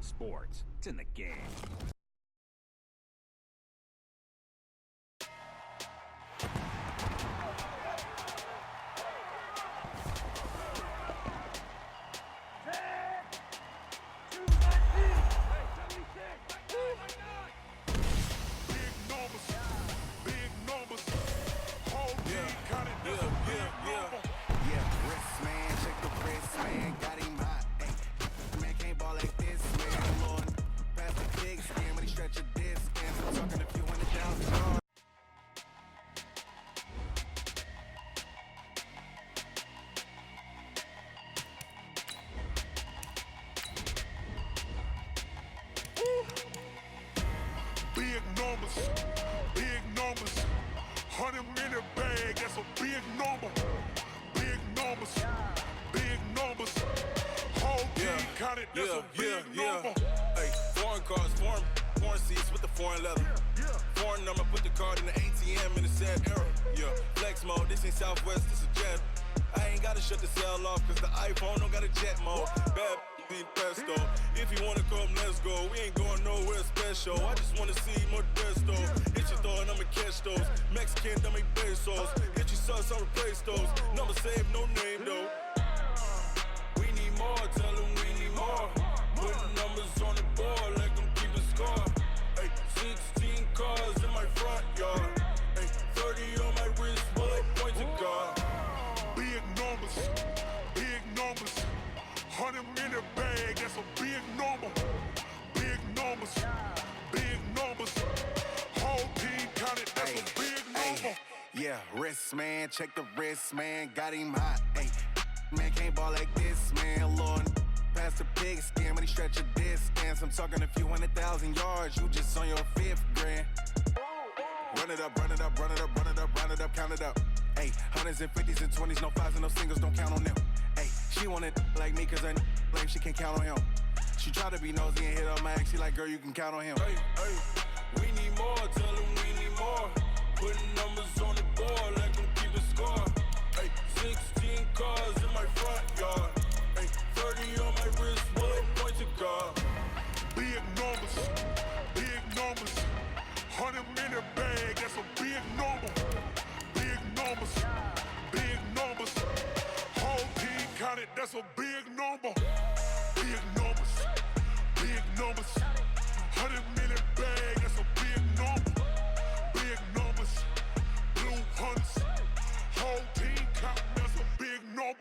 sports. It's in the game. Big numbers, 100-minute bag, that's a big number. Big numbers, whole team counted, that's a big number. Hey, foreign cars, foreign seats with the foreign leather. Foreign number, put the card in the ATM in the sad era. Yeah, flex mode, this ain't Southwest, this a jet. I ain't gotta shut the cell off, cause the iPhone don't got a jet mode. Bad need pesto. If you wanna come, let's go. We ain't going nowhere special. I just wanna see more Modesto. Hit your throw and I'ma catch those. Mexican, don't make pesos. Hit your sauce, I'll replace those. Number save, no name though. We need more, tell them we need more. Putting numbers on the board, like them keep a score. Hey, 16 cars in my front yard. Hey, 30 on my wrist, while I point to God. Big numbers, 100-minute bag, that's a big number. Big numbers, whole team counted, that's a big number. Yeah, wrist man, check the wrist man, got him hot. Ay, man can't ball like this, man. Lord, past the pig skin when he stretch a distance. I'm talking a few 100,000 yards, you just on your 5th grand. Run it up, count it up. Ay, hundreds and 50s and 20s, no 5s and no singles, don't count on them. Ay, she want it like me cause her lame, she can't count on him. She try to be nosy and hit up my ex, she like, girl, you can count on him. Hey, we need more, tell them we need more. Putting numbers on the board, like them keep a score. Hey, 16 cars in my front yard. Hey, 30 on my wrist, while I point to God. Big numbers, 100-minute bag, that's a big number. Big numbers, whole team counted, that's a big number. Big numbers, 100-minute bag, that's a big number. Big numbers, blue hunters, whole team counting, that's a big number.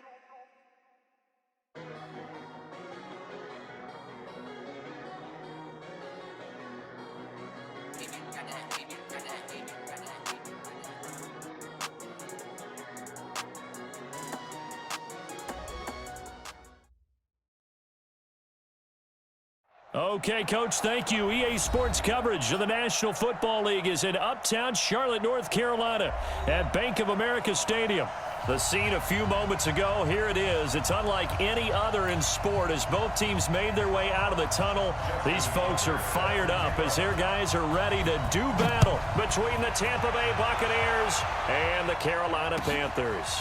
Okay, Coach, thank you. EA Sports coverage of the National Football League is in Uptown Charlotte, North Carolina at Bank of America Stadium. The scene a few moments ago, here it is. It's unlike any other in sport as both teams made their way out of the tunnel. These folks are fired up as their guys are ready to do battle between the Tampa Bay Buccaneers and the Carolina Panthers.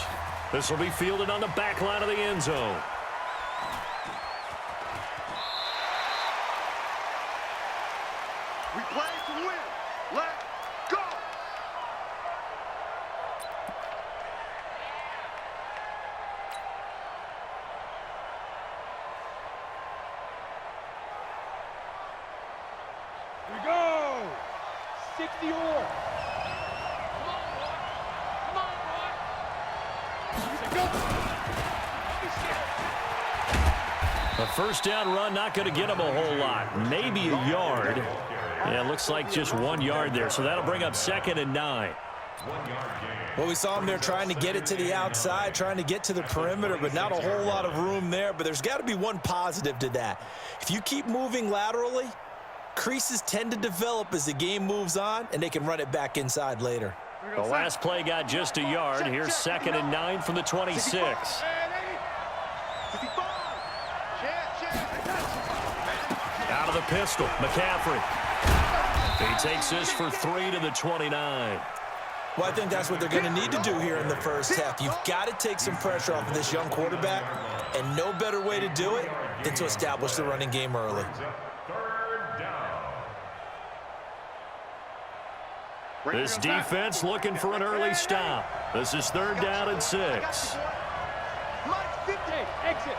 This will be fielded on the back line of the end zone. We play to win. Let's go! Here we go! 60 or. Come on, boy! A first down run, not going to get him a whole lot. Maybe a yard. Yeah, it looks like just 1 yard there, so that'll bring up 2nd and 9. Well, we saw him there trying to get it to the outside, trying to get to the perimeter, but not a whole lot of room there. But there's got to be one positive to that. If you keep moving laterally, creases tend to develop as the game moves on, and they can run it back inside later. The last play got just a yard. Here's 2nd and 9 from the 26. Out of the pistol, McCaffrey. He takes this for 3 to the 29. Well, I think that's what they're going to need to do here in the first half. You've got to take some pressure off of this young quarterback, and no better way to do it than to establish the running game early. This defense looking for an early stop. This is 3rd down and 6. Exit.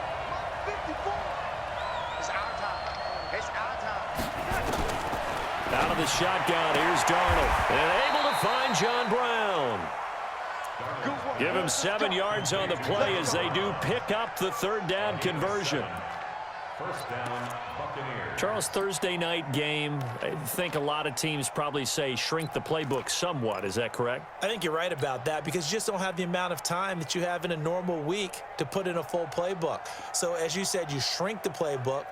Out of the shotgun, here's Darnold. And able to find John Brown. Give him 7 yards on the play as they do pick up the 3rd down conversion. First down, Buccaneers. Charles, Thursday night game, I think a lot of teams probably say shrink the playbook somewhat. Is that correct? I think you're right about that because you just don't have the amount of time that you have in a normal week to put in a full playbook. So as you said, you shrink the playbook,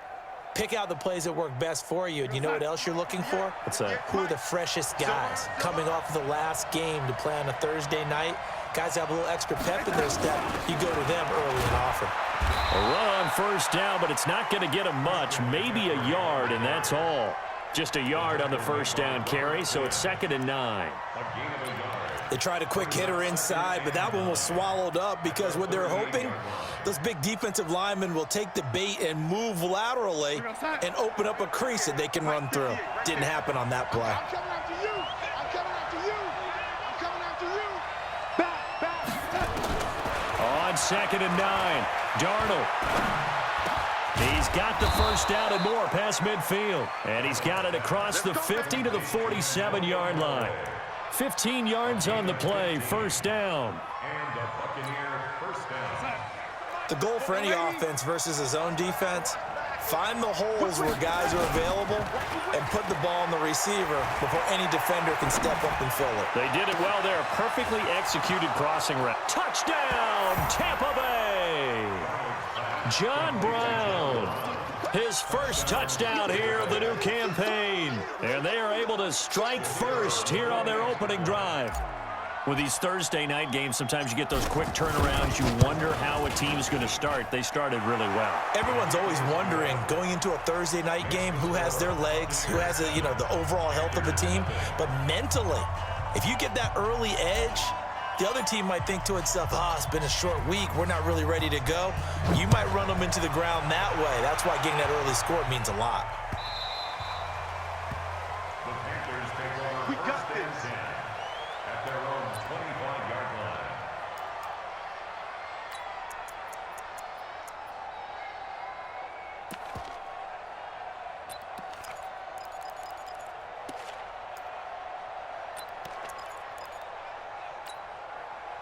pick out the plays that work best for you. And you know what else you're looking for? What's that? Who are the freshest guys coming off of the last game to play on a Thursday night? Guys have a little extra pep in their step. You go to them early and often. A run on 1st down, but it's not going to get him much. Maybe a yard, and that's all. Just a yard on the 1st down carry, so it's 2nd and 9. They tried a quick hitter inside, but that one was swallowed up because what they're hoping, those big defensive linemen will take the bait and move laterally and open up a crease that they can run through. Didn't happen on that play. I'm coming after you. I'm coming after you. I'm coming after you. On 2nd and 9, Darnold. He's got the 1st down and more past midfield. And he's got it across the 50 to the 47-yard line. 15 yards on the play, 1st down. And a Buccaneer first down. The goal for any offense versus his own defense, find the holes where guys are available and put the ball on the receiver before any defender can step up and fill it. They did it well there. Perfectly executed crossing route. Touchdown, Tampa Bay. John Brown. His first touchdown here of the new campaign. And they are able to strike first here on their opening drive. With these Thursday night games, sometimes you get those quick turnarounds. You wonder how a team's going to start. They started really well. Everyone's always wondering, going into a Thursday night game, who has their legs, who has the overall health of the team. But mentally, if you get that early edge, the other team might think to itself, it's been a short week. We're not really ready to go. You might run them into the ground that way. That's why getting that early score means a lot. The Panthers take over We got first and this. 10 at their own 25-yard line.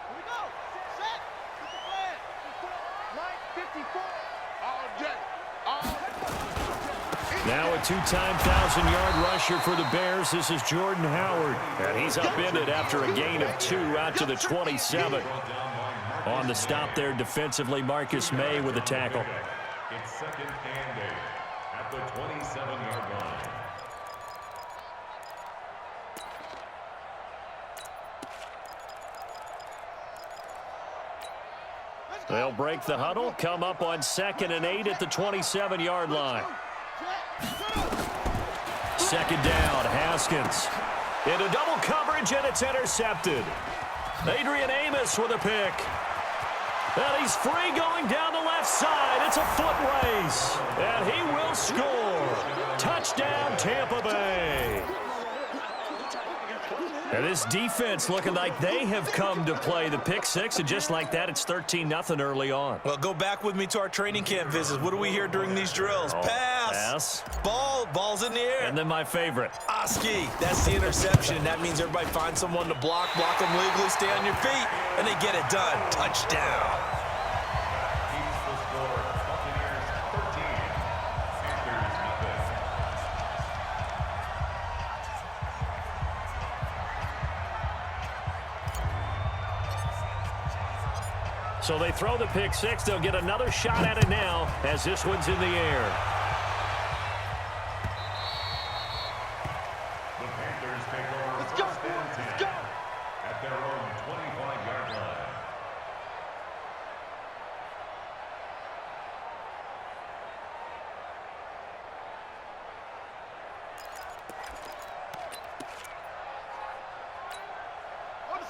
Here we go. Set. Get the plan. Line 54. All day. All day. Now a 2-time 1,000-yard rusher for the Bears. This is Jordan Howard. And he's upended after a gain of 2 out to the 27. On the stop there defensively, Marcus May with a tackle. It's 2nd and 8 at the 27-yard line. They'll break the huddle, come up on 2nd and 8 at the 27-yard line. 2nd down, Haskins. Into double coverage, and it's intercepted. Adrian Amos with a pick. And he's free going down the left side. It's a foot race. And he will score. Touchdown, Tampa Bay. And this defense looking like they have come to play the pick six, and just like that, it's 13-0 early on. Well, go back with me to our training camp visits. What do we hear during these drills? Pass. Ball's in the air. And then my favorite. Oski, that's the interception. That means everybody finds someone to block them legally, stay on your feet, and they get it done. Touchdown. Keeps the score. Buccaneers 13. Panthers nothing. So they throw the pick six. They'll get another shot at it now as this one's in the air. The Panthers take over Let's go, first and boys. 10 Let's go. at their own 25-yard line.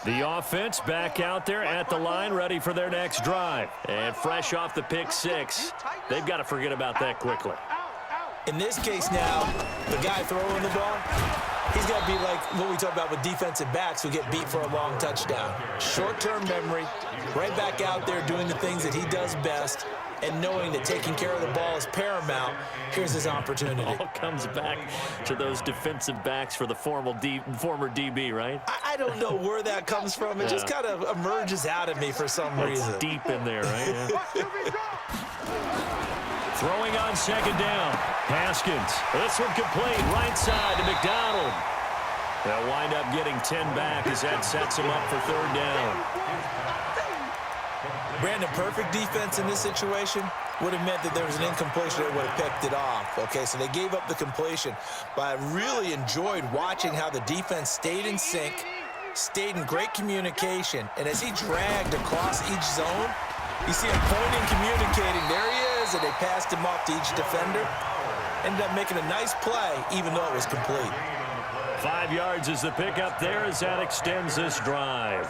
The offense back out there at the line, ready for their next drive. And fresh off the pick six, they've got to forget about that quickly. In this case now, the guy throwing the ball, He's got to be like what we talk about with defensive backs who get beat for a long touchdown. Short-term memory, right back out there doing the things that he does best, and knowing that taking care of the ball is paramount. Here's his opportunity. All comes back to those defensive backs for the former DB, right? I don't know where that comes from. It just kind of emerges out of me for some reason. It's deep in there, right? Yeah. Throwing on second down. Haskins. This one complete. Right side to McDonald. They'll wind up getting 10 back as that sets him up for third down. Brandon, perfect defense in this situation would have meant that there was an incompletion. They would have picked it off. Okay, so they gave up the completion. But I really enjoyed watching how the defense stayed in sync, stayed in great communication, and as he dragged across each zone, you see him pointing, communicating. There he is, and they passed him off to each defender. Ended up making a nice play, even though it was complete. 5 yards is the pickup there as that extends this drive.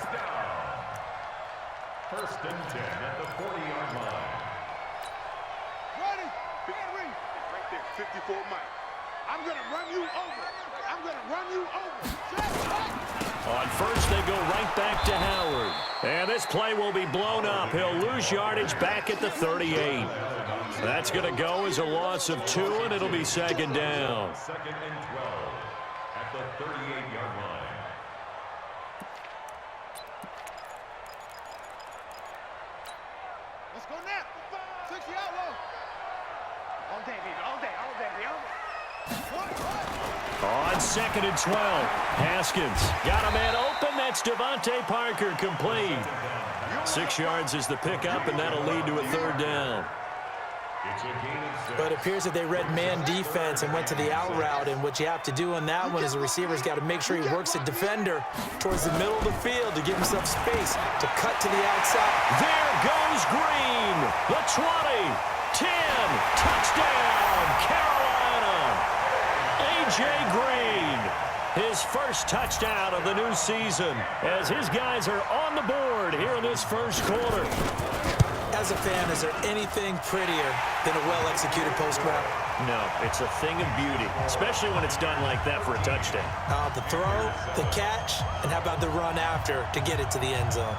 First and 10 at the 40-yard line. Ready? Right there, 54 Mike. I'm going to run you over. I'm going to run you over. On first, they go right back to Howard. And this play will be blown up. He'll lose yardage back at the 38. That's going to go as a loss of 2, and it'll be second down. Second and 12 at the 38-yard line. Let's go now. 60 out low. All day, baby. All day, baby. On second and 12, Haskins got a man open. That's Devontae Parker, complete. 6 yards is the pickup, and that'll lead to a third down. But it appears that they read man defense and went to the out route, and what you have to do on that one is the receiver's got to make sure he works the defender towards the middle of the field to give himself space to cut to the outside. There goes Green. The 20, 10, touchdown, Carolina. A.J. Green, his first touchdown of the new season as his guys are on the board here in this first quarter. As a fan, is there anything prettier than a well-executed post route? No, it's a thing of beauty, especially when it's done like that for a touchdown. The throw, the catch, and how about the run after to get it to the end zone?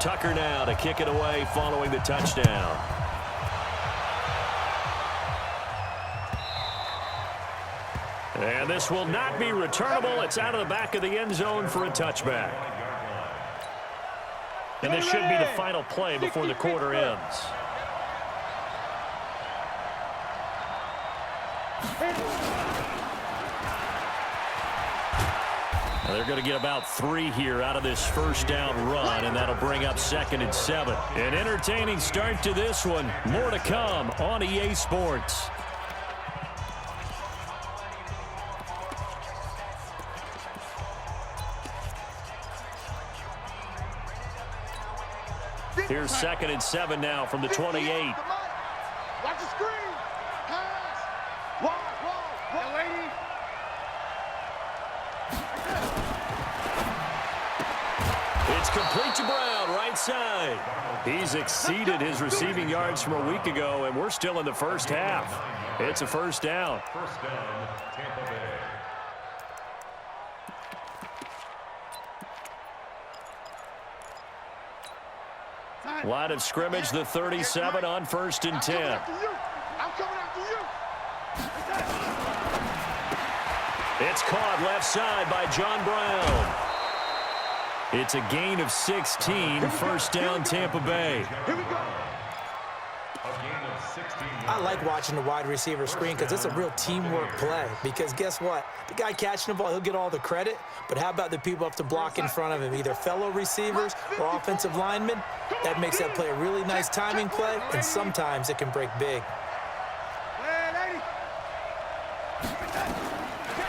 Tucker now to kick it away following the touchdown. And this will not be returnable. It's out of the back of the end zone for a touchback. And this should be the final play before the quarter ends. Now they're going to get about 3 here out of this first down run, and that'll bring up second and 7. An entertaining start to this one. More to come on EA Sports. Here's second and 7 now from the 28. Watch the screen. Pass. Wall, lady. It's complete to Brown, right side. He's exceeded his receiving yards from a week ago, and we're still in the first half. It's a first down. First down, Tampa Bay. Line of scrimmage, the 37 on first and 10. I'm coming after you. It's caught left side by John Brown. It's a gain of 16, first down Tampa Bay. Here we go. I like watching the wide receiver screen because it's a real teamwork play. Because guess what? The guy catching the ball, he'll get all the credit. But how about the people up to block in front of him, either fellow receivers or offensive linemen? That makes that play a really nice timing play, and sometimes it can break big.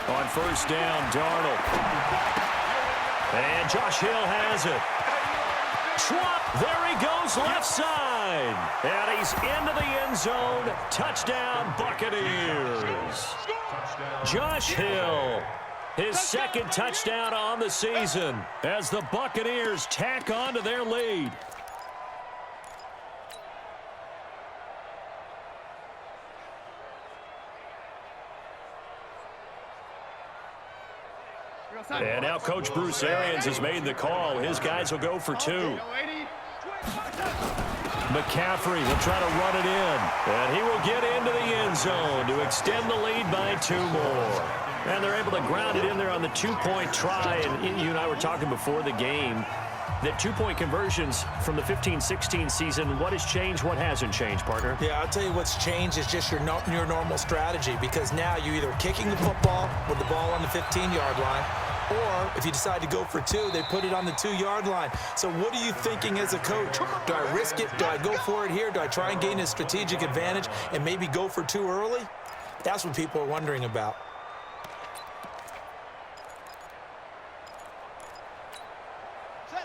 On first down, Darnold. And Josh Hill has it. Schwab, there he goes left side. And he's into the end zone. Touchdown, Buccaneers. Josh Hill, his second touchdown on the season as the Buccaneers tack on to their lead. And now Coach Bruce Arians has made the call. His guys will go for 2. McCaffrey will try to run it in. And he will get into the end zone to extend the lead by 2 more. And they're able to ground it in there on the 2-point try. And you and I were talking before the game that 2-point conversions from the 15-16 season, what has changed, what hasn't changed, partner? Yeah, I'll tell you what's changed is just your normal strategy, because now you're either kicking the football with the ball on the 15-yard line, or if you decide to go for 2, they put it on the 2-yard line. So what are you thinking as a coach? Do I risk it? Do I go for it here? Do I try and gain a strategic advantage and maybe go for 2 early? That's what people are wondering about.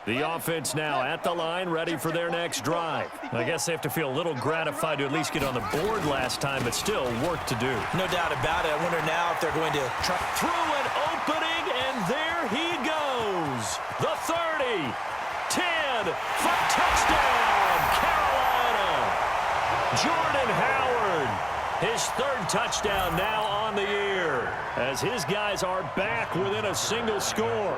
The offense now at the line, ready for their next drive. I guess they have to feel a little gratified to at least get on the board last time, but still work to do. No doubt about it. I wonder now if they're going to try. Through an opening, and there he goes. The 30, 10, for touchdown, Carolina. Jordan Howard, his 3rd touchdown now on the year, as his guys are back within a single score.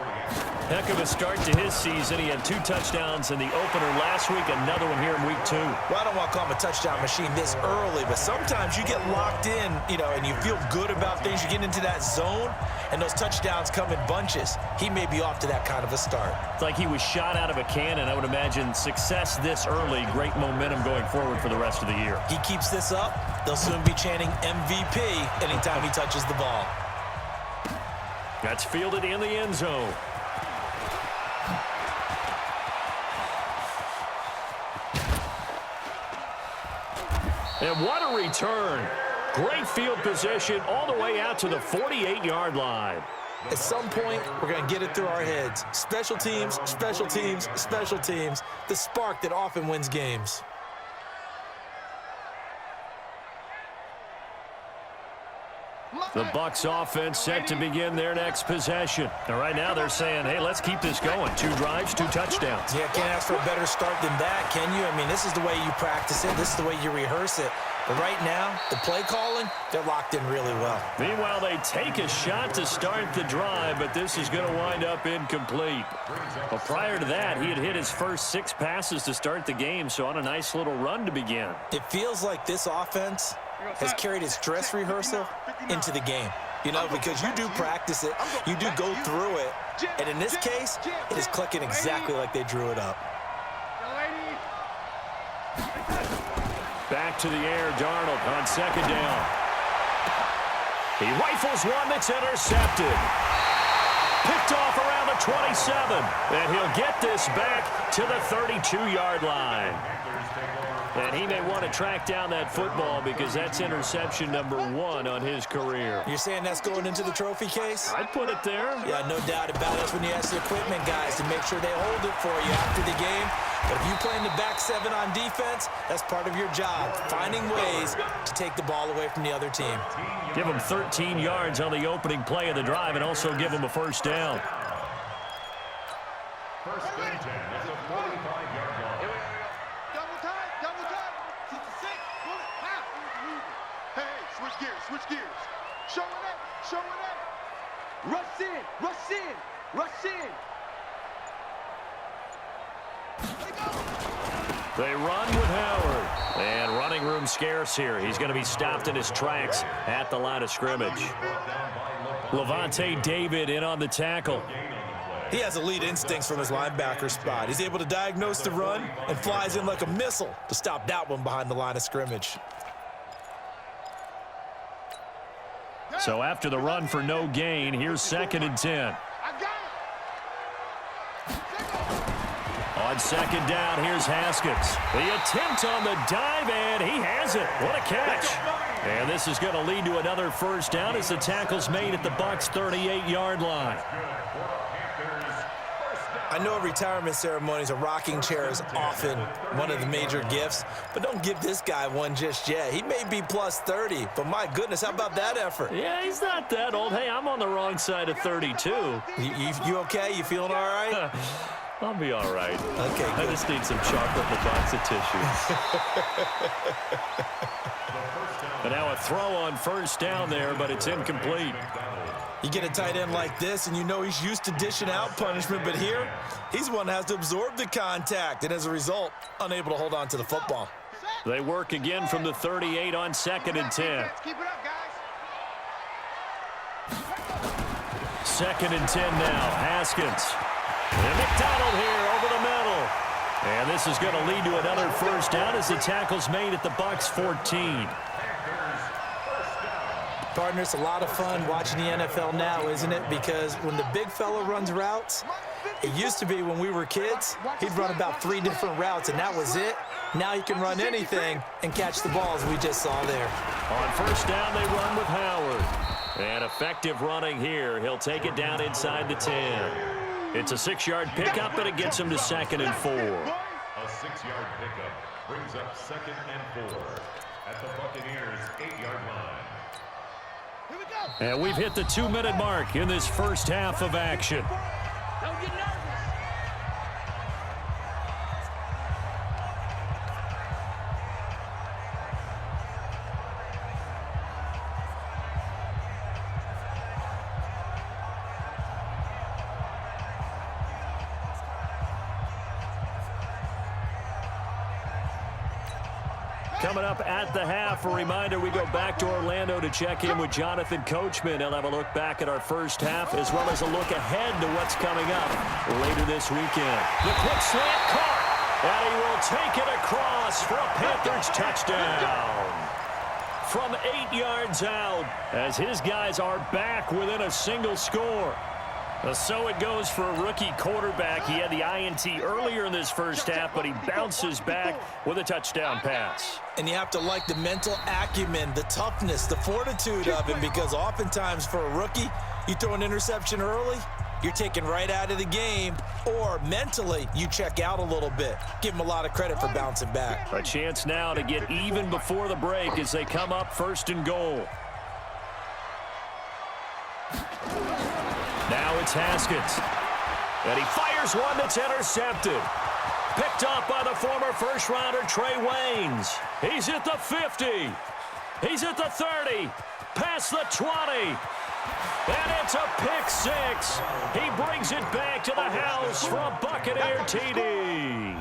Heck of a start to his season. He had 2 touchdowns in the opener last week, another one here in week 2. Well, I don't want to call him a touchdown machine this early, but sometimes you get locked in, and you feel good about things. You get into that zone, and those touchdowns come in bunches. He may be off to that kind of a start. It's like he was shot out of a cannon. I would imagine success this early, great momentum going forward for the rest of the year. He keeps this up, they'll soon be chanting MVP anytime he touches the ball. That's fielded in the end zone. And what a return. Great field position all the way out to the 48-yard line. At some point, we're going to get it through our heads. Special teams, special teams, special teams. The spark that often wins games. The Bucs offense set to begin their next possession. And right now they're saying, hey, let's keep this going. 2 drives, 2 touchdowns. Yeah, can't ask for a better start than that, can you? I mean, this is the way you practice it. This is the way you rehearse it. But right now, the play calling, they're locked in really well. Meanwhile, they take a shot to start the drive, but this is going to wind up incomplete. Well, prior to that, he had hit his first 6 passes to start the game, so on a nice little run to begin. It feels like this offense has carried its dress rehearsal into the game. Because you do practice it, you do go through it, and in this case, it is clicking exactly like they drew it up. Back to the air, Darnold on 2nd down. He rifles one that's intercepted. Picked off around the 27, and he'll get this back to the 32-yard line. And he may want to track down that football because that's interception number 1 on his career. You're saying that's going into the trophy case? I'd put it there. Yeah, no doubt about it. That's when you ask the equipment guys to make sure they hold it for you after the game. But if you play in the back 7 on defense, that's part of your job, finding ways to take the ball away from the other team. Give them 13 yards on the opening play of the drive and also give them a 1st down. First and 10 at the 45-yard line. Double time. 66. Pull it. Half. Hey, switch gears. Show it up. Rush in. They run with Howard. And running room scarce here. He's going to be stopped in his tracks at the line of scrimmage. Levante David in on the tackle. He has elite instincts from his linebacker spot. He's able to diagnose the run and flies in like a missile to stop that one behind the line of scrimmage. So after the run for no gain, here's 2nd and 10. On 2nd down, here's Haskins. The attempt on the dive, and he has it. What a catch. And this is going to lead to another 1st down as the tackle's made at the Bucs' 38-yard line. I know retirement ceremonies, a rocking chair is often one of the major gifts, but don't give this guy one just yet. He may be plus 30, but my goodness, how about that effort? Yeah, he's not that old. Hey, I'm on the wrong side of 32. You okay? You feeling all right? I'll be all right. Okay, good. I just need some chocolate and a box of tissues. And now a throw on 1st down there, but it's incomplete. You get a tight end like this, and you know he's used to dishing out punishment, but here, he's the one that has to absorb the contact, and as a result, unable to hold on to the football. They work again from the 38 on 2nd and 10. Keep it up, guys. 2nd and 10 now. Haskins. And McDonald here over the middle. And this is going to lead to another first down as the tackle's made at the Bucs 14. Partner, it's a lot of fun watching the NFL now, isn't it? Because when the big fella runs routes, it used to be when we were kids, he'd run about 3 different routes, and that was it. Now he can run anything and catch the balls we just saw there. On first down, they run with Howard. And effective running here. He'll take it down inside the 10. It's a 6-yard pickup, and it gets him to 2nd and 4. A 6-yard pickup brings up 2nd and 4 at the Buccaneers' 8-yard line. Here we go. And we've hit the 2-minute mark in this first half of action. Don't get nervous. Coming up at the half, a reminder, we go back to Orlando to check in with Jonathan Coachman. He'll have a look back at our first half as well as a look ahead to what's coming up later this weekend. The quick slant caught, and he will take it across for a Panthers touchdown. From 8 yards out as his guys are back within a single score. So it goes for a rookie quarterback. He had the INT earlier in this first half, but he bounces back with a touchdown pass. And you have to like the mental acumen, the toughness, the fortitude of him, because oftentimes for a rookie, you throw an interception early, you're taken right out of the game, or mentally you check out a little bit. Give him a lot of credit for bouncing back. A chance now to get even before the break as they come up 1st and goal. Now it's Haskins. And he fires one that's intercepted. Picked up by the former first-rounder Trey Waynes. He's at the 50. He's at the 30. Past the 20. And it's a pick 6. He brings it back to the house for a Buccaneer TD.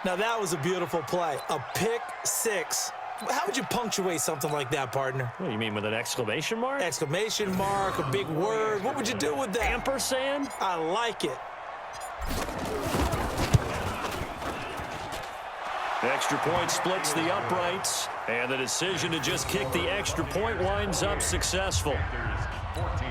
Now that was a beautiful play. A pick 6. How would you punctuate something like that, partner? What, you mean with an exclamation mark? Exclamation mark, a big word. What would you do with that? Ampersand? I like it. Extra point splits the uprights, and the decision to just kick the extra point winds up successful. Panthers 14.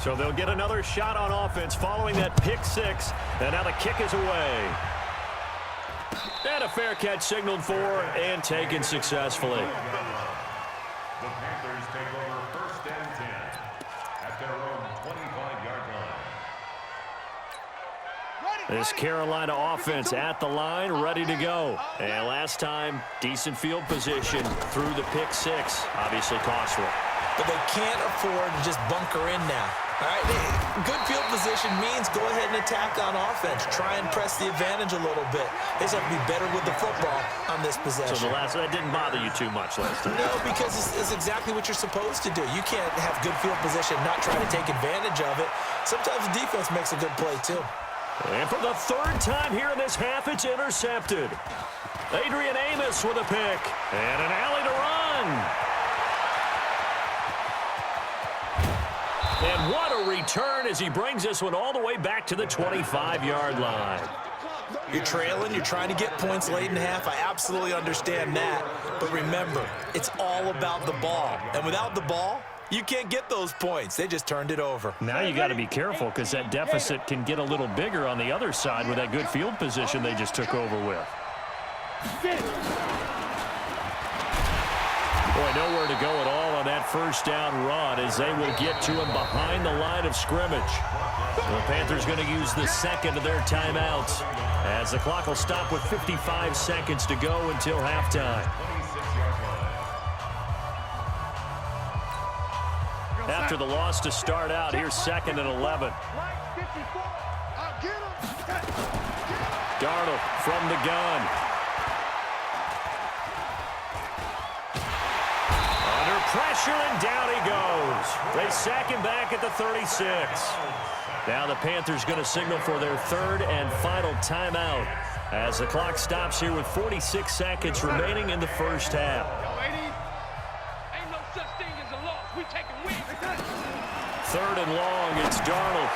So they'll get another shot on offense following that pick 6. And now the kick is away. And a fair catch signaled for and taken successfully. The Panthers take over 1st and 10 at their own 25-yard line. This Carolina offense at the line, ready to go. And last time, decent field position through the pick 6. Obviously costly. But they can't afford to just bunker in now. All right, good field position means go ahead and attack on offense. Try and press the advantage a little bit. They just have to be better with the football on this possession. So that didn't bother you too much last time? No, because it's exactly what you're supposed to do. You can't have good field position and not try to take advantage of it. Sometimes the defense makes a good play, too. And for the 3rd time here in this half, it's intercepted. Adrian Amos with a pick. And an alley to run. And what a return as he brings this one all the way back to the 25-yard line. You're trailing, you're trying to get points late in half. I absolutely understand that. But remember, it's all about the ball. And without the ball, you can't get those points. They just turned it over. Now you got to be careful because that deficit can get a little bigger on the other side with that good field position they just took over with. Boy, nowhere to go at all on that first down run as they will get to him behind the line of scrimmage. The Panthers going to use the second of their timeouts as the clock will stop with 55 seconds to go until halftime. After the loss to start out, here's 2nd and 11. Darnold from the gun. Under pressure, and down he goes. They sack him back at the 36. Now the Panthers going to signal for their third and final timeout as the clock stops here with 46 seconds remaining in the first half. Ain't no such thing as a loss. We take a win. 3rd and long, it's Darnold.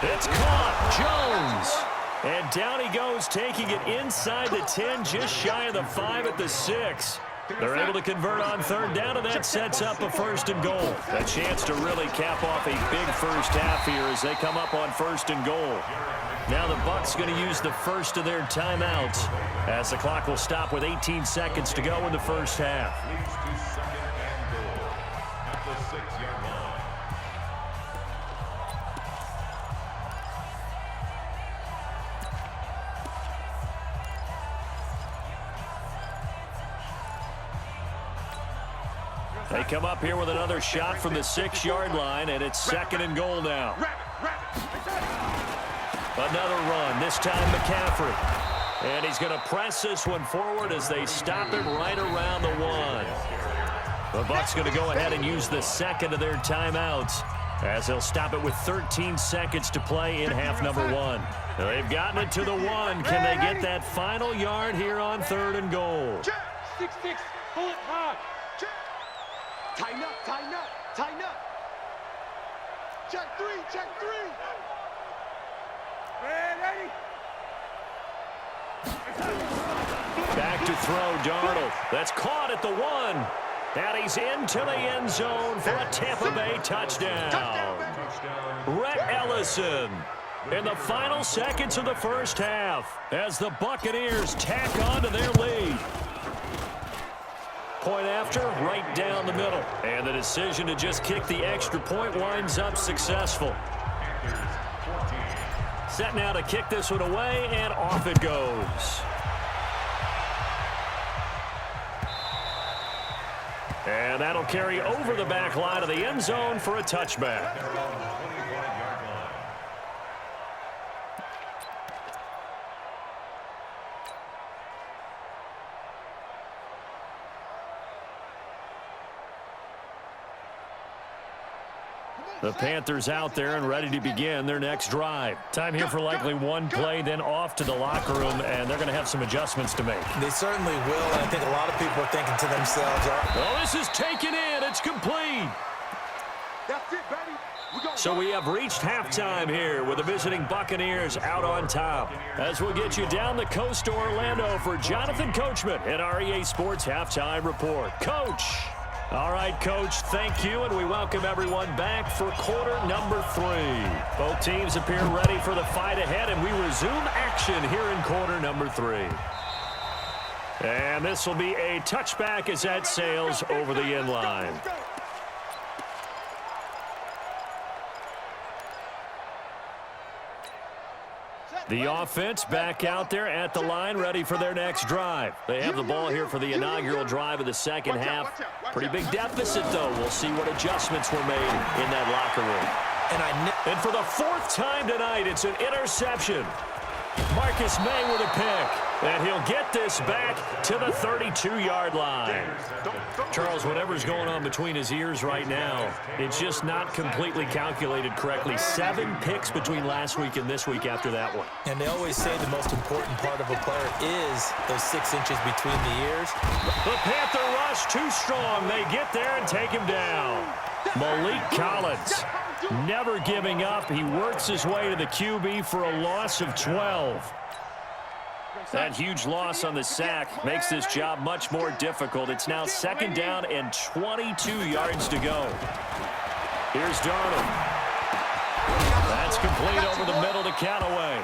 It's caught, Jones. And down he goes, taking it inside the 10, just shy of the 5 at the 6. They're able to convert on 3rd down, and that sets up a 1st and goal. A chance to really cap off a big first half here as they come up on 1st and goal. Now the Bucs going to use the first of their timeouts as the clock will stop with 18 seconds to go in the first half. Leads to 2nd and goal at the 6-yard line. They come up here with another shot from the 6-yard line, and it's 2nd and goal now. Another run, this time McCaffrey. And he's going to press this one forward as they stop him right around the 1. The Bucs going to go ahead and use the second of their timeouts as they'll stop it with 13 seconds to play in half number 1. They've gotten it to the 1. Can they get that final yard here on 3rd and goal? 6-6, pull it hard. Tighten up, tighten up, tighten up. Check 3, check 3. Ready? Back to throw, Darnold. That's caught at the 1. And he's into the end zone for a Tampa Bay touchdown. Rhett Ellison in the final seconds of the first half as the Buccaneers tack on to their lead. Point after, right down the middle. And the decision to just kick the extra point winds up successful. Set now to kick this one away, and off it goes. And that'll carry over the back line of the end zone for a touchback. The Panthers out there and ready to begin their next drive. Time here for likely one play, then off to the locker room, and they're going to have some adjustments to make. They certainly will, and I think a lot of people are thinking to themselves, well, this is taken in. It's complete. That's it, baby. So we have reached halftime here with the visiting Buccaneers out on top. As we'll get you down the coast to Orlando for Jonathan Coachman at our EA Sports Halftime Report. Coach. All right, Coach, thank you, and we welcome everyone back for quarter number 3. Both teams appear ready for the fight ahead, and we resume action here in quarter number 3. And this will be a touchback as that sails over the end line. The offense back out there at the line, ready for their next drive. They have the ball here for the inaugural drive of the second half. Pretty big deficit, though. We'll see what adjustments were made in that locker room. And for the 4th time tonight, it's an interception. Marcus May with a pick. And he'll get this back to the 32-yard line. Charles, whatever's going on between his ears right now, it's just not completely calculated correctly. 7 picks between last week and this week after that one. And they always say the most important part of a player is those 6 inches between the ears. The Panther rush too strong. They get there and take him down. Malik Collins never giving up. He works his way to the QB for a loss of 12. That huge loss on the sack makes this job much more difficult. It's now 2nd down and 22 yards to go. Here's Darnold. That's complete over the middle to Callaway.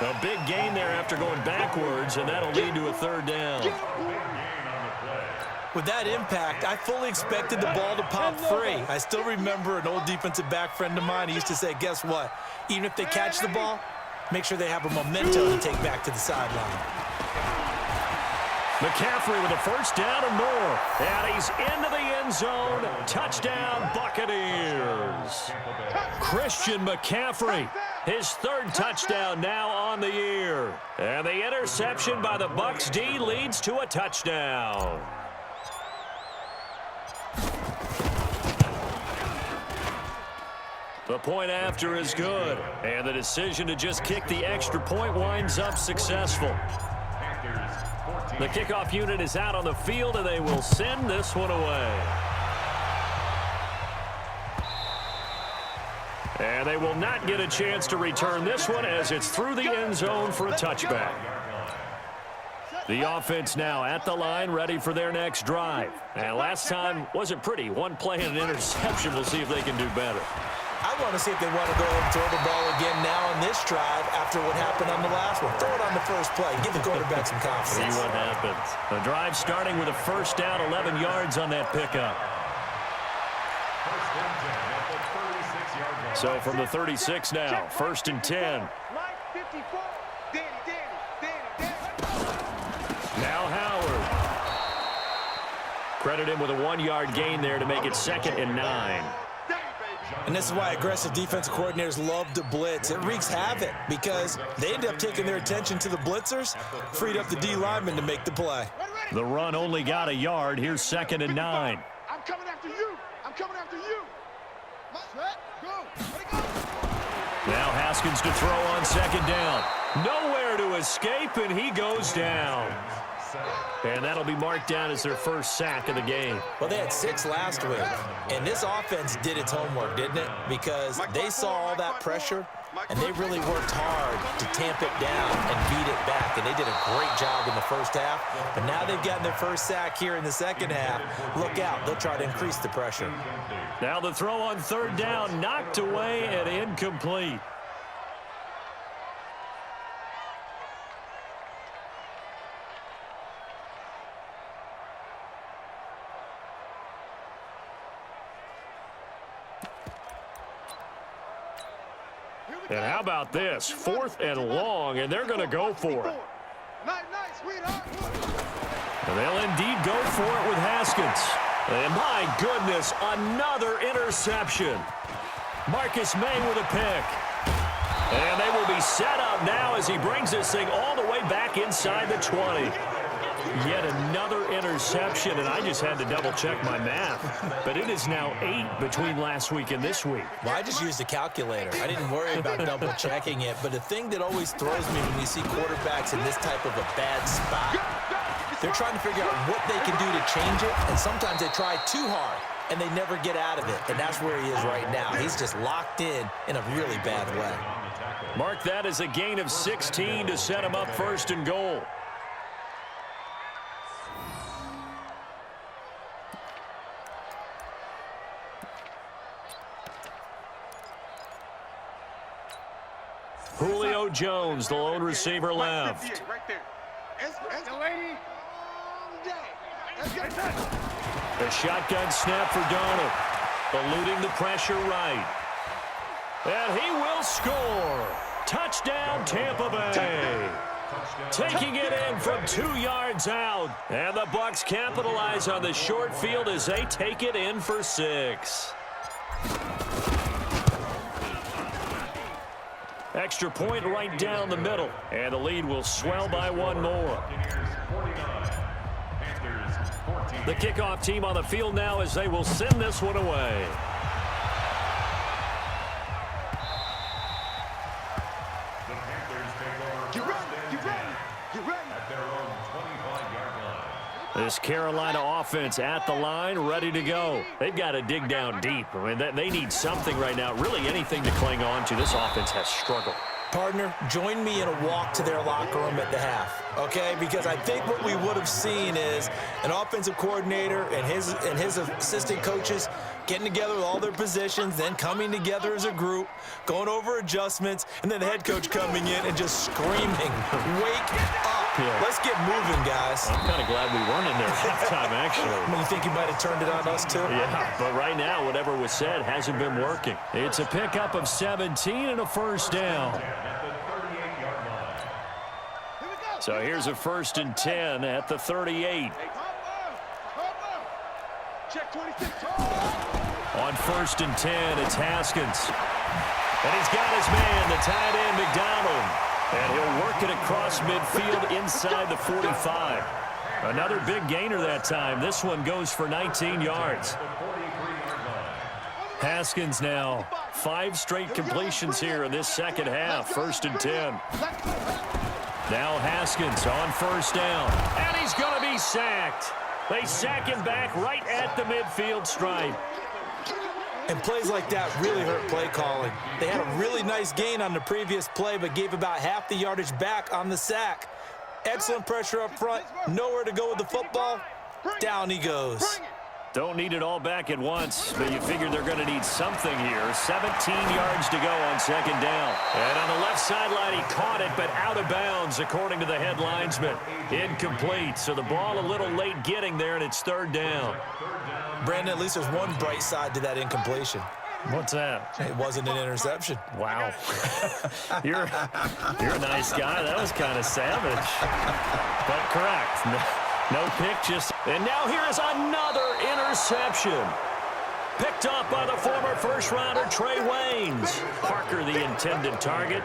A big gain there after going backwards, and that'll lead to a 3rd down. With that impact, I fully expected the ball to pop free. I still remember an old defensive back friend of mine. He used to say, guess what? Even if they catch the ball, make sure they have a memento to take back to the sideline. McCaffrey with a first down and more. And he's into the end zone. Touchdown, Buccaneers. Christian McCaffrey, his third touchdown now on the year. And the interception by the Bucs D leads to a touchdown. The point after is good. And the decision to just kick the extra point winds up successful. The kickoff unit is out on the field, and they will send this one away. And they will not get a chance to return this one as it's through the end zone for a touchback. The offense now at the line, ready for their next drive. And last time wasn't pretty. One play and an interception. We'll see if they can do better. I want to see if they want to go and throw the ball again now on this drive after what happened on the last one. Throw it on the first play. Give the quarterback some confidence. See what happens. The drive starting with a first down, 11 yards on that pickup. So from the 36 now, first and 10. Now Howard. Credit him with a 1-yard gain there to make it 2nd and 9. And this is why aggressive defensive coordinators love to blitz. It wreaks havoc because they end up taking their attention to the blitzers, freed up the D lineman to make the play. The run only got a yard. Here's 2nd and 9. I'm coming after you. I'm coming after you. Now Haskins to throw on 2nd down. Nowhere to escape, and he goes down. And that'll be marked down as their first sack of the game. Well, they had 6 last week, and this offense did its homework, didn't it? Because they saw all that pressure, and they really worked hard to tamp it down and beat it back, and they did a great job in the first half. But now they've gotten their first sack here in the second half. Look out. They'll try to increase the pressure. Now the throw on 3rd down, knocked away and incomplete. And how about this? 4th and long, and they're going to go for it. And they'll indeed go for it with Haskins. And my goodness, another interception. Marcus May with a pick. And they will be set up now as he brings this thing all the way back inside the 20. Yet another interception, and I just had to double-check my math. But it is now 8 between last week and this week. Well, I just used a calculator. I didn't worry about double-checking it. But the thing that always throws me when we see quarterbacks in this type of a bad spot, they're trying to figure out what they can do to change it, and sometimes they try too hard, and they never get out of it. And that's where he is right now. He's just locked in a really bad way. Mark that as a gain of 16 to set him up 1st and goal. Julio Jones, the lone receiver left. A shotgun snap for Donald. Eluding the pressure right. And he will score. Touchdown, Tampa Bay. Taking it in from 2 yards out. And the Bucs capitalize on the short field as they take it in for 6. Extra point right down the middle. And the lead will swell by 1 more. The kickoff team on the field now as they will send this one away. This Carolina offense at the line, ready to go. They've got to dig down deep. I mean, they need something right now, really anything to cling on to. This offense has struggled. Partner, join me in a walk to their locker room at the half, okay? Because I think what we would have seen is an offensive coordinator and his assistant coaches getting together with all their positions, then coming together as a group, going over adjustments, and then the head coach coming in and just screaming, "Wake up!" Yeah. Let's get moving, guys. I'm kind of glad we weren't in there at halftime, actually. You think you might have turned it on us, too? Yeah, but right now, whatever was said hasn't been working. It's a pickup of 17 and a first down. So here's a 1st and 10 at the 38. Check 26. On 1st and 10, it's Haskins. And he's got his man, the tight end, McDonald. And he'll work it across midfield inside the 45. Another big gainer that time. This one goes for 19 yards. Haskins now 5 straight completions here in this second half. 1st and 10. Now Haskins on 1st down. And he's going to be sacked. They sack him back right at the midfield stripe. And plays like that really hurt play calling. They had a really nice gain on the previous play, but gave about half the yardage back on the sack. Excellent pressure up front. Nowhere to go with the football. Down he goes. Don't need it all back at once, but you figure they're going to need something here. 17 yards to go on 2nd down. And on the left sideline, he caught it, but out of bounds, according to the head linesman. Incomplete, so the ball a little late getting there, and it's 3rd down. Brandon, at least there's one bright side to that incompletion. What's that? It wasn't an interception. Wow. You're a nice guy. That was kind of savage. But correct. No pick, just... And now here is another interception. Picked off by the former first-rounder Trey Waynes. Parker, the intended target.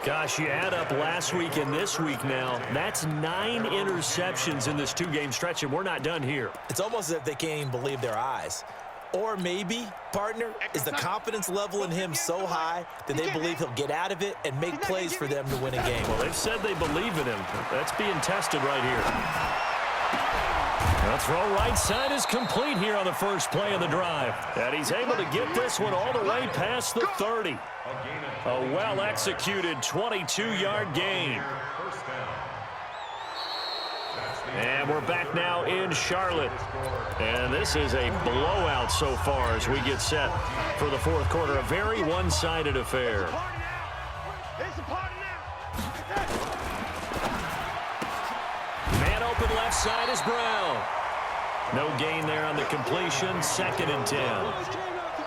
Gosh, you add up last week and this week now. That's 9 interceptions in this 2-game stretch, and we're not done here. It's almost as if they can't even believe their eyes. Or maybe, partner, is the confidence level in him so high that they believe he'll get out of it and make plays for them to win a game. Well, they've said they believe in him. That's being tested right here. The throw right side is complete here on the first play of the drive. And he's able to get this one all the way past the 30. A well-executed 22-yard gain. And we're back now in Charlotte. And this is a blowout so far as we get set for the 4th quarter. A very one-sided affair. Man open left side is Brown. No gain there on the completion. 2nd and 10.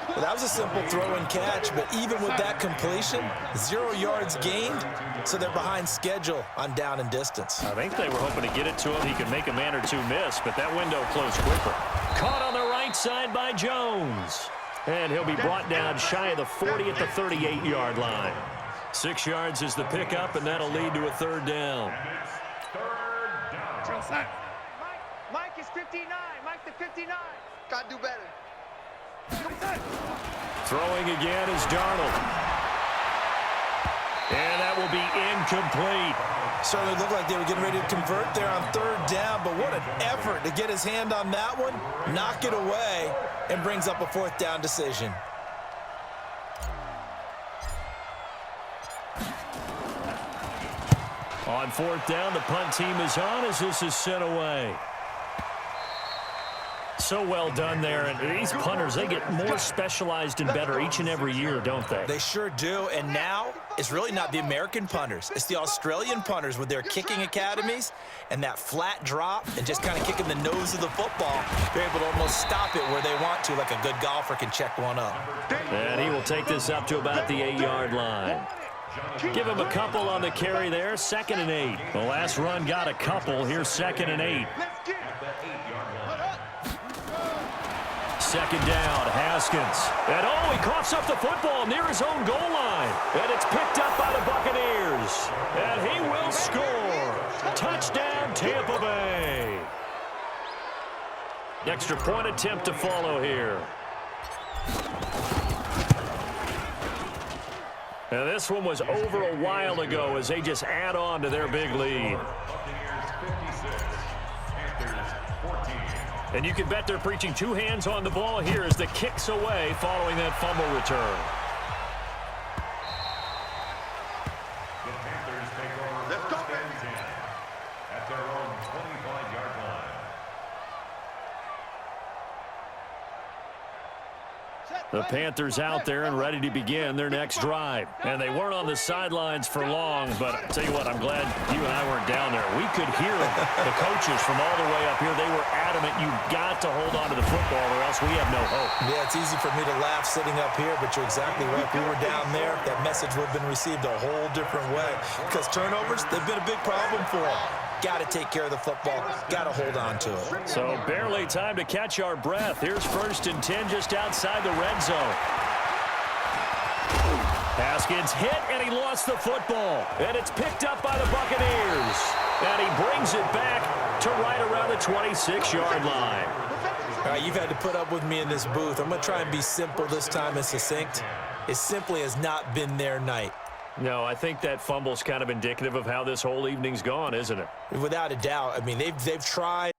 Well, that was a simple throw and catch, but even with that completion, 0 yards gained, so they're behind schedule on down and distance. I think they were hoping to get it to him. He could make a man or two miss, but that window closed quickly. Caught on the right side by Jones. And he'll be brought down shy of the 40 at the 38-yard line. 6 yards is the pickup, and that'll lead to a 3rd down. Mike is 59. Mike the 59. Gotta do better. Throwing again is Darnold. And that will be incomplete. Certainly looked like they were getting ready to convert there on 3rd down, but what an effort to get his hand on that one, knock it away, and brings up a 4th down decision. On 4th down, the punt team is on as this is sent away. So well done there. And these punters, they get more specialized and better each and every year, don't they? They sure do. And now it's really not the American punters. It's the Australian punters with their kicking academies and that flat drop and just kind of kicking the nose of the football. They're able to almost stop it where they want to, like a good golfer can check one up. And he will take this up to about the 8-yard line. Give him a couple on the carry there. 2nd and 8. The last run got a couple. Here's 2nd and 8. 2nd down, Haskins. And oh, he coughs up the football near his own goal line. And it's picked up by the Buccaneers. And he will score. Touchdown, Tampa Bay. Extra point attempt to follow here. Now this one was over a while ago as they just add on to their big lead. And you can bet they're preaching 2 hands on the ball here as the kick's away following that fumble return. The Panthers take over first and 10 at their own 25-yard line. Set. The Panthers out there and ready to begin their next drive. And they weren't on the sidelines for long, but I tell you what, I'm glad you and I weren't down there. We could hear the coaches from all the way up here. They were adamant, you've got to hold on to the football or else we have no hope. Yeah, it's easy for me to laugh sitting up here, but you're exactly right. If we were down there, that message would have been received a whole different way. Because turnovers, they've been a big problem for them. Got to take care of the football. Got to hold on to it. So barely time to catch our breath. Here's 1st and 10 just outside the red zone. Haskins hit, and he lost the football. And it's picked up by the Buccaneers. And he brings it back to right around the 26-yard line. All right, you've had to put up with me in this booth. I'm going to try and be simple this time and succinct. It simply has not been their night. No, I think that fumble's kind of indicative of how this whole evening's gone, isn't it? Without a doubt. I mean, they've tried.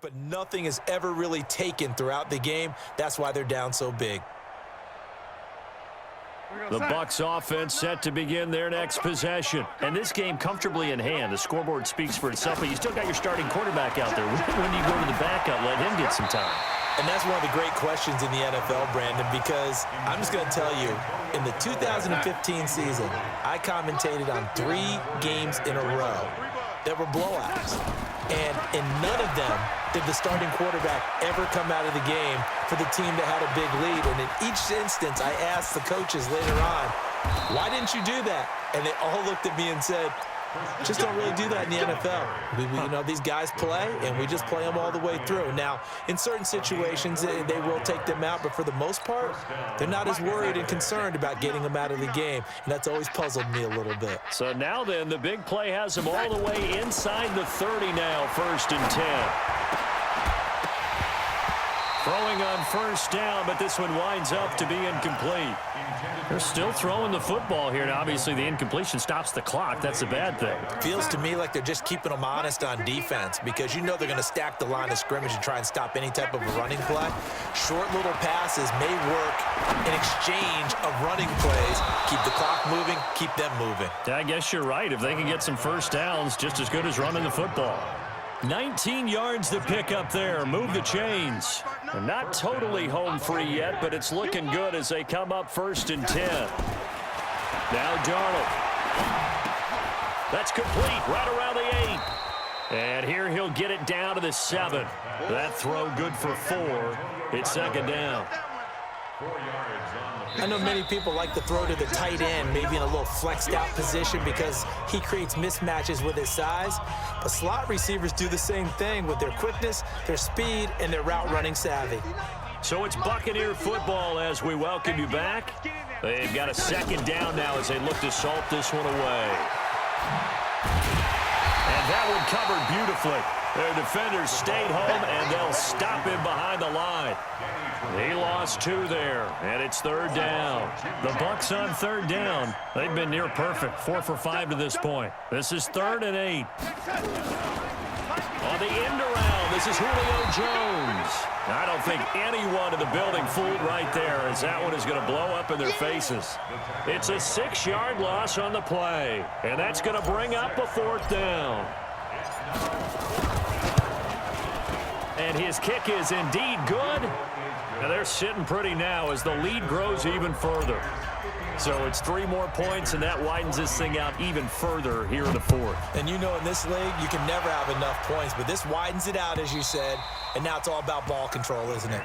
But nothing is ever really taken throughout the game. That's why they're down so big. The Bucs offense set to begin their next possession. And this game comfortably in hand. The scoreboard speaks for itself, but you still got your starting quarterback out there. When do you go to the backup, let him get some time? And that's one of the great questions in the NFL, Brandon, because I'm just going to tell you, in the 2015 season, I commentated on 3 games in a row that were blowouts. And in none of them did the starting quarterback ever come out of the game for the team that had a big lead. And in each instance, I asked the coaches later on, why didn't you do that? And they all looked at me and said, just don't really do that in the NFL. You know, these guys play, and we just play them all the way through. Now, in certain situations, they will take them out, but for the most part, they're not as worried and concerned about getting them out of the game, and that's always puzzled me a little bit. So now then, the big play has them all the way inside the 30 now, 1st and 10. Throwing on 1st down, but this one winds up to be incomplete. They're still throwing the football here, and obviously the incompletion stops the clock. That's a bad thing. Feels to me like they're just keeping them honest on defense because you know they're going to stack the line of scrimmage and try and stop any type of a running play. Short little passes may work in exchange of running plays. Keep the clock moving, keep them moving. I guess you're right. If they can get some 1st downs, just as good as running the football. 19 yards to pick up there. Move the chains. They're not totally home free yet, but it's looking good as they come up 1st and 10. Now Darnold. That's complete right around the 8. And here he'll get it down to the 7. That throw good for 4. It's 2nd down. I know many people like to throw to the tight end, maybe in a little flexed out position because he creates mismatches with his size. But slot receivers do the same thing with their quickness, their speed, and their route running savvy. So it's Buccaneer football as we welcome you back. They've got a 2nd down now as they look to salt this one away. And that one covered beautifully. Their defenders stayed home, and they'll stop him behind the line. He lost 2 there, and it's 3rd down. The Bucs on 3rd down. They've been near perfect, 4 for 5 to this point. This is 3rd and 8. On the end around, this is Julio Jones. I don't think anyone in the building fooled right there, as that one is going to blow up in their faces. It's a 6-yard loss on the play, and that's going to bring up a 4th down. And his kick is indeed good. And they're sitting pretty now as the lead grows even further. So it's 3 more points, and that widens this thing out even further here in the 4th. And you know in this league, you can never have enough points, but this widens it out, as you said, and now it's all about ball control, isn't it?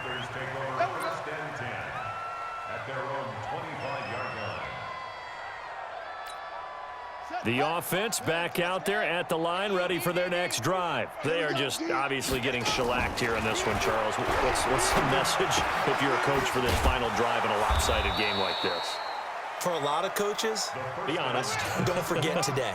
The offense back out there at the line, ready for their next drive. They are just obviously getting shellacked here in this one, Charles. What's the message if you're a coach for this final drive in a lopsided game like this? For a lot of coaches, be honest. Don't forget today.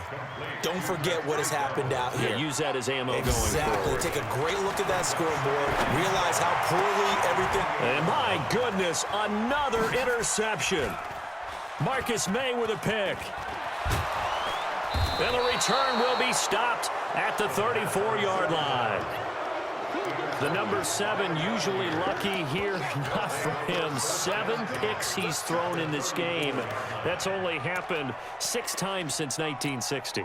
Don't forget what has happened out here. Yeah, use that as ammo going Exactly. forward. Take a great look at that scoreboard. Realize how poorly everything... And my goodness, another interception. Marcus May with a pick. And the return will be stopped at the 34-yard line. The number 7 usually lucky here, not for him. 7 picks he's thrown in this game. That's only happened 6 times since 1960.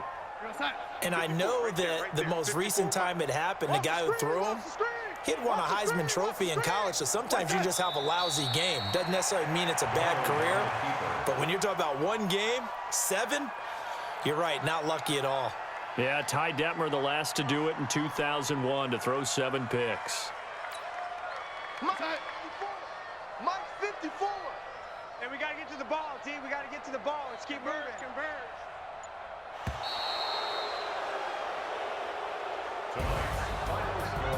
And I know that the most recent time it happened, the guy who threw him, he'd won a Heisman Trophy in college, so sometimes you just have a lousy game. Doesn't necessarily mean it's a bad career, but when you're talking about one game, 7, you're right, not lucky at all. Yeah, Ty Detmer, the last to do it in 2001, to throw 7 picks. Mike 54. And we got to get to the ball, team. We got to get to the ball. Let's keep moving.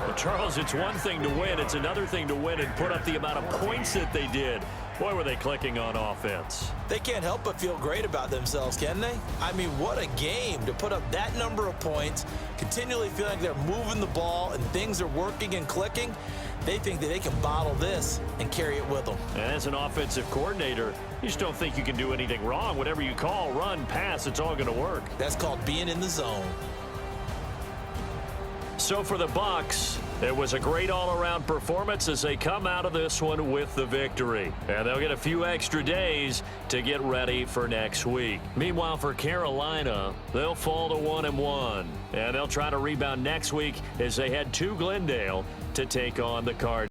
Well, Charles, it's one thing to win. It's another thing to win and put up the amount of points that they did. Boy, were they clicking on offense. They can't help but feel great about themselves, can they? I mean, what a game to put up that number of points, continually feeling like they're moving the ball and things are working and clicking. They think that they can bottle this and carry it with them. And as an offensive coordinator, you just don't think you can do anything wrong. Whatever you call, run, pass, it's all going to work. That's called being in the zone. So for the Bucs, it was a great all-around performance as they come out of this one with the victory. And they'll get a few extra days to get ready for next week. Meanwhile, for Carolina, they'll fall to 1-1. And they'll try to rebound next week as they head to Glendale to take on the Cardinals.